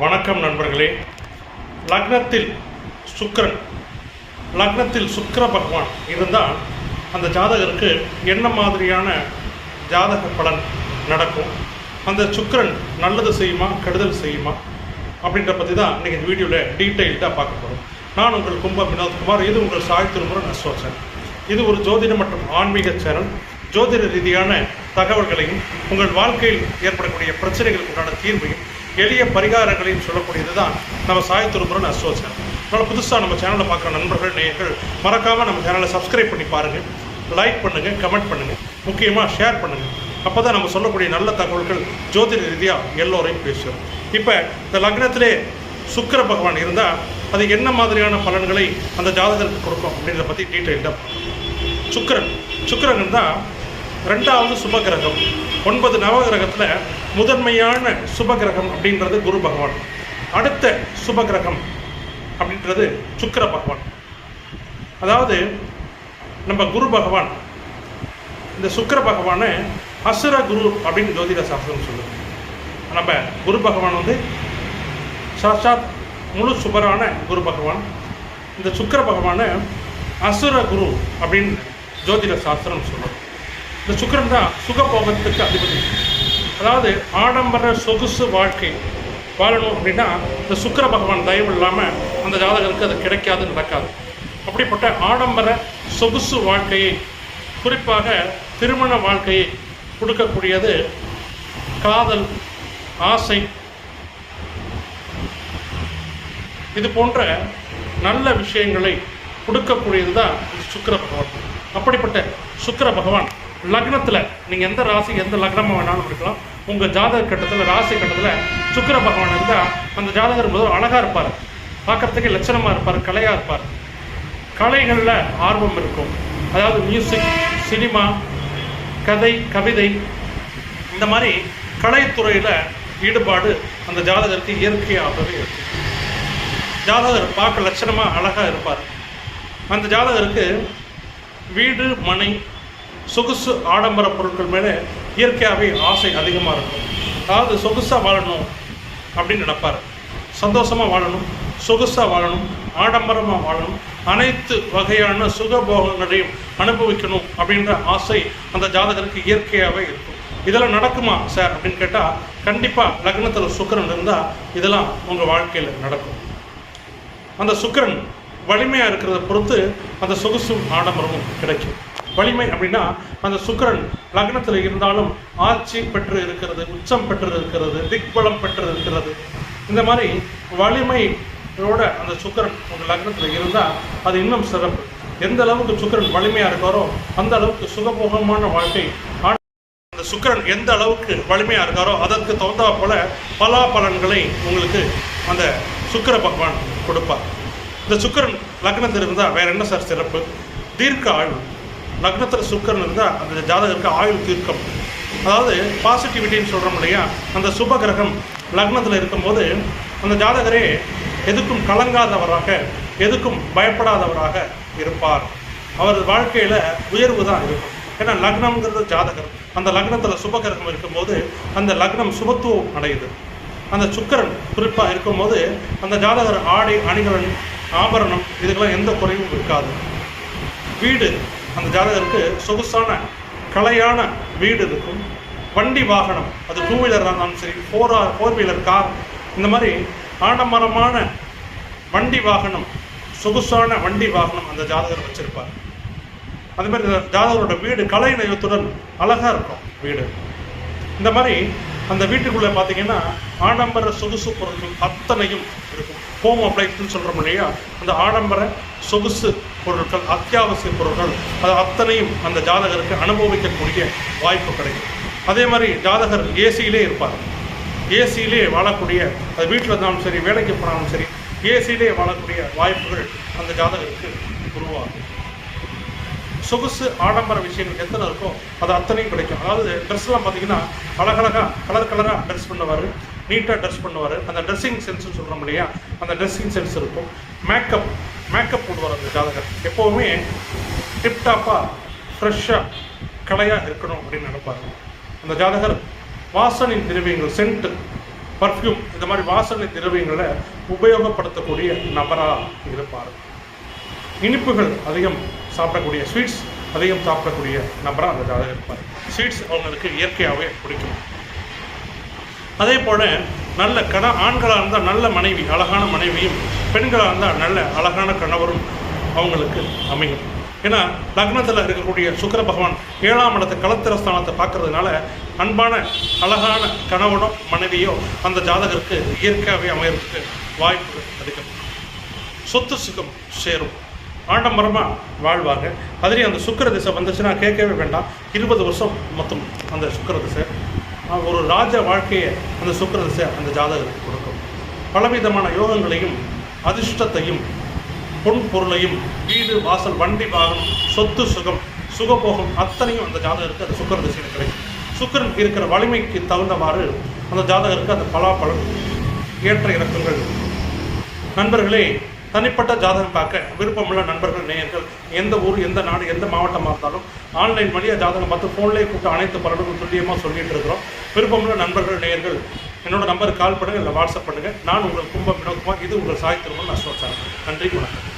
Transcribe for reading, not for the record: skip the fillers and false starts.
வணக்கம் நண்பர்களே. லக்னத்தில் சுக்கிரன், லக்னத்தில் சுக்கிர பகவான் இருந்தால் அந்த ஜாதகருக்கு என்ன மாதிரியான ஜாதக பலன் நடக்கும், அந்த சுக்கிரன் நல்லது செய்யுமா கெடுதல் செய்யுமா அப்படின்ற பற்றி தான் இன்றைக்கி இந்த வீடியோவில் டீட்டெயில்டாக பார்க்க போகிறோம். நான் உங்கள் கும்ப வினோத்குமார். இது உங்கள் சாய் திருமுருகன் அஸ்ட்ரோச்சர். இது ஒரு ஜோதிடம் மற்றும் ஆன்மீக சேனல். ஜோதிட ரீதியான தகவல்களையும் உங்கள் வாழ்க்கையில் ஏற்படக்கூடிய பிரச்சனைகளுக்குண்டான தீர்வையும் எளிய பரிகாரங்களையும் சொல்லக்கூடியது தான் நம்ம சாய் திருமுருகன் அஸ்ட்ரோச்சர். அதனால் புதுசாக நம்ம சேனலை பார்க்குற நண்பர்கள் நேயர்கள் மறக்காமல் நம்ம சேனலை சப்ஸ்கிரைப் பண்ணி பாருங்கள், லைக் பண்ணுங்கள், கமெண்ட் பண்ணுங்கள், முக்கியமாக ஷேர் பண்ணுங்கள். அப்போ தான் நம்ம சொல்லக்கூடிய நல்ல தகவல்கள் ஜோதிட ரீதியாக எல்லோரையும் பேசுகிறோம். இப்போ இந்த லக்னத்திலே சுக்கிர பகவான் இருந்தால் அது என்ன மாதிரியான பலன்களை அந்த ஜாதகருக்கு கொடுக்கும் அப்படின்றத பற்றி டீட்டெயில்டாக சுக்கிரன் தான் ரெண்டாவது சுபகிரகம். 9 நவகிரகத்தில் முதன்மையான சுபகிரகம் அப்படின்றது குரு பகவான். அடுத்த சுபகிரகம் அப்படின்றது சுக்கிர பகவான். அதாவது நம்ம குரு பகவான், இந்த சுக்கிர பகவானை அசுர குரு அப்படின்னு ஜோதிட சாஸ்திரம் சொல்லுது. நம்ம குரு பகவான் சாட்சாத் முழு சுபரான குரு பகவான். இந்த சுக்கிர பகவானை அசுர குரு அப்படின்னு ஜோதிட சாஸ்திரம் சொல்லுது. இந்த சுக்கிரன் தான் சுகபோகத்துக்கு அதிபதி. அதாவது ஆடம்பர சொகுசு வாழ்க்கை வாழணும் அப்படின்னா இந்த சுக்கிர பகவான் தயவு இல்லாமல் அந்த ஜாதகருக்கு அது கிடைக்காது, நடக்காது. அப்படிப்பட்ட ஆடம்பர சொகுசு வாழ்க்கையை, குறிப்பாக திருமண வாழ்க்கையை கொடுக்கக்கூடியது காதல், ஆசை, இது போன்ற நல்ல விஷயங்களை கொடுக்கக்கூடியது தான் சுக்கிர பகவான். அப்படிப்பட்ட சுக்கிர பகவான் லக்னத்தில் நீங்கள் எந்த ராசி எந்த லக்னமாக வேணாலும் இருக்கலாம். உங்கள் ஜாதக கட்டத்தில், ராசி கட்டத்தில் சுக்கிர பகவான் இருந்தால் அந்த ஜாதகர் முதல் அழகாக இருப்பார், பார்க்குறதுக்கே லட்சணமாக இருப்பார், கலையாக இருப்பார். கலைகளில் ஆர்வம் இருக்கும். அதாவது மியூசிக், சினிமா, கதை, கவிதை, இந்த மாதிரி கலைத்துறையில் ஈடுபாடு அந்த ஜாதகருக்கு இயற்கையாகவே இருக்கும். ஜாதகர் பார்க்க லட்சணமாக அழகாக இருப்பார். அந்த ஜாதகருக்கு வீடு, மனை, சொகுசு ஆடம்பர பொருட்கள் மேலே இயற்கையாகவே ஆசை அதிகமாக இருக்கும். அதாவது சொகுசாக வாழணும் அப்படின்னு நினைப்பார். சந்தோஷமாக வாழணும், சொகுசாக வாழணும், ஆடம்பரமாக வாழணும், அனைத்து வகையான சுகபோகங்களையும் அனுபவிக்கணும் அப்படின்ற ஆசை அந்த ஜாதகருக்கு இயற்கையாகவே இருக்கும். இதெல்லாம் நடக்குமா சார் அப்படின்னு கேட்டால், கண்டிப்பாக லக்னத்தில் சுக்கிரன் இருந்தால் இதெல்லாம் உங்கள் வாழ்க்கையில் நடக்கும். அந்த சுக்கிரன் வலிமையாக இருக்கிறத பொறுத்து அந்த சொகுசும் ஆடம்பரமும் கிடைக்கும். வலிமை அப்படின்னா அந்த சுக்கிரன் லக்னத்தில் இருந்தாலும் ஆட்சி பெற்று இருக்கிறது, உச்சம் பெற்று இருக்கிறது, திக்பலம் பெற்று இருக்கிறது. இந்த மாதிரி வலிமையோட அந்த சுக்கிரன் உங்கள் லக்னத்தில் இருந்தால் அது இன்னும் சிறப்பு. எந்த அளவுக்கு சுக்கிரன் வலிமையாக இருக்காரோ அந்த அளவுக்கு சுகபோகமான வாழ்க்கை. அந்த சுக்கிரன் எந்த அளவுக்கு வலிமையாக இருக்காரோ அதற்கு தகுந்தா போல பலாபலன்களை உங்களுக்கு அந்த சுக்கிர பகவான் கொடுப்பார். இந்த சுக்கிரன் லக்னத்தில் இருந்தால் வேறு என்ன சார் சிறப்பு? தீர்க்க ஆயுள். லக்னத்தில் சுக்கிரன் இருந்தால் அந்த ஜாதகருக்கு ஆயுள் தீர்க்கம். அதாவது பாசிட்டிவிட்டின்னு சொல்கிறோம் இல்லையா, அந்த சுப கிரகம் லக்னத்தில் இருக்கும்போது அந்த ஜாதகரே எதுக்கும் கலங்காதவராக, எதுக்கும் பயப்படாதவராக இருப்பார். அவர் வாழ்க்கையில் உயர்வு தான் இருக்கும். ஏன்னா லக்னம்ங்கிறது ஜாதகர். அந்த லக்னத்தில் சுபகிரகம் இருக்கும்போது அந்த லக்னம் சுபத்துவம் அடையுது. அந்த சுக்கிரன் குறிப்பாக இருக்கும்போது அந்த ஜாதகர் ஆடை, அணிகலன், ஆபரணம் இதுக்கெல்லாம் எந்த குறைவும் இருக்காது. வீடு, அந்த ஜாதகருக்கு சொகுசான கலையான வீடு இருக்கும். வண்டி வாகனம், அது 2 வீலராக இருந்தாலும் சரி, 4 வீலர் கார், இந்த மாதிரி ஆடம்பரமான வண்டி வாகனம், சொகுசான வண்டி வாகனம் அந்த ஜாதகர் வச்சிருப்பார். அதே மாதிரி ஜாதகரோட வீடு கலை நயத்துடன் அழகாக இருக்கும் வீடு. இந்த மாதிரி அந்த வீட்டுக்குள்ளே பார்த்தீங்கன்னா ஆடம்பர சொகுசு பொருட்கள் அத்தனையும் இருக்கும். ஹோம் அப்ளைன்ஸ்னு சொல்கிறோம் இல்லையா, அந்த ஆடம்பர சொகுசு பொருட்கள், அத்தியாவசிய பொருட்கள், அது அத்தனையும் அந்த ஜாதகருக்கு அனுபவிக்கக்கூடிய வாய்ப்பு கிடைக்கும். அதே மாதிரி ஜாதகர் ஏசியிலே இருப்பார். ஏசியிலே வாழக்கூடிய, அது வீட்டில் இருந்தாலும் சரி, வேலைக்கு போனாலும் சரி, ஏசியிலே வாழக்கூடிய வாய்ப்புகள் அந்த ஜாதகருக்கு உருவாகும். சொகுசு ஆடம்பர விஷயங்கள் எத்தனை இருக்கோ அது அத்தனையும் கிடைக்கும். அதாவது ட்ரெஸ்லாம் பார்த்தீங்கன்னா அழகழகாக கலராக ட்ரெஸ் பண்ணுவார், நீட்டாக ட்ரெஸ் பண்ணுவார். அந்த ட்ரெஸ்ஸிங் சென்ஸ்னு சொல்கிறோம் இல்லையா, அந்த ட்ரெஸ்ஸிங் சென்ஸ் இருக்கும். மேக்கப் போடுவார் அந்த ஜாதகர். எப்போவுமே டிப்டாப்பாக ஃப்ரெஷ்ஷாக கலையாக இருக்கணும் அப்படின்னு நினைப்பார் அந்த ஜாதகர். வாசனின் திரவியங்கள், சென்ட்டு, பர்ஃப்யூம் இந்த மாதிரி வாசனை திரவியங்களை உபயோகப்படுத்தக்கூடிய நபராக இருப்பார். இனிப்புகள் அதிகம் சாப்பிடக்கூடிய, ஸ்வீட்ஸ் அதிகம் சாப்பிடக்கூடிய நபராக அந்த ஜாதகம் இருப்பார். ஸ்வீட்ஸ் அவங்களுக்கு இயற்கையாகவே பிடிக்கும். அதே போல் நல்ல ஆண்களாக இருந்தால் நல்ல மனைவி, அழகான மனைவியும், பெண்களாக இருந்தால் நல்ல அழகான கணவரும் அவங்களுக்கு அமையும். ஏன்னா லக்னத்தில் இருக்கக்கூடிய சுக்கிர பகவான் 7ஆம் இடத்தை களத்திரஸ்தானத்தை பார்க்கறதுனால அன்பான அழகான கணவனோ மனைவியோ அந்த ஜாதகருக்கு இயற்கையாகவே அமையறதுக்கு வாய்ப்பு அதிகம். சொத்து சுகம் சேரும், ஆடம்பரமாக வாழ்வாங்க. அதுலேயும் அந்த சுக்கிர திசை வந்துச்சுன்னா கேட்கவே வேண்டாம். 20 வருஷம் மொத்தம் அந்த சுக்கிர திசை ஒரு ராஜ வாழ்க்கையை அந்த சுக்கிர திசை அந்த ஜாதகத்துக்கு கொடுக்கும். பலவிதமான யோகங்களையும் அதிர்ஷ்டத்தையும் பொன் பொருளையும், வீடு வாசல் வண்டி வாகனம் சொத்து சுகம் சுகபோகம் அத்தனையும் அந்த ஜாதகருக்கு அந்த சுக்கிர திசையில் கிடைக்கும். சுக்கிரன் இருக்கிற வலிமைக்கு தகுந்தவாறு அந்த ஜாதகருக்கு அந்த பலாபலன் ஏற்ற இறக்கங்கள். நண்பர்களே, தனிப்பட்ட ஜாதகம் பார்க்க விருப்பமுள்ள நண்பர்கள் நேயர்கள் எந்த ஊர் எந்த நாடு எந்த மாவட்டமாக இருந்தாலும் ஆன்லைன் வழியாக ஜாதகம் பார்த்து ஃபோன்லேயே கூப்பிட்டு அனைத்து பலனும் துல்லியமாக சொல்லிட்டு இருக்கிறோம். விருப்பமுள்ள நண்பர்கள் நேயர்கள் என்னோட நம்பருக்கு கால் பண்ணுங்கள், இல்லை வாட்ஸ்அப் பண்ணுங்கள். நான் உங்கள் கும்பம் வினோத்குமார். இது உங்கள் சாய் திருமணம் அஸ்வச்சாரம். நன்றி, வணக்கம்.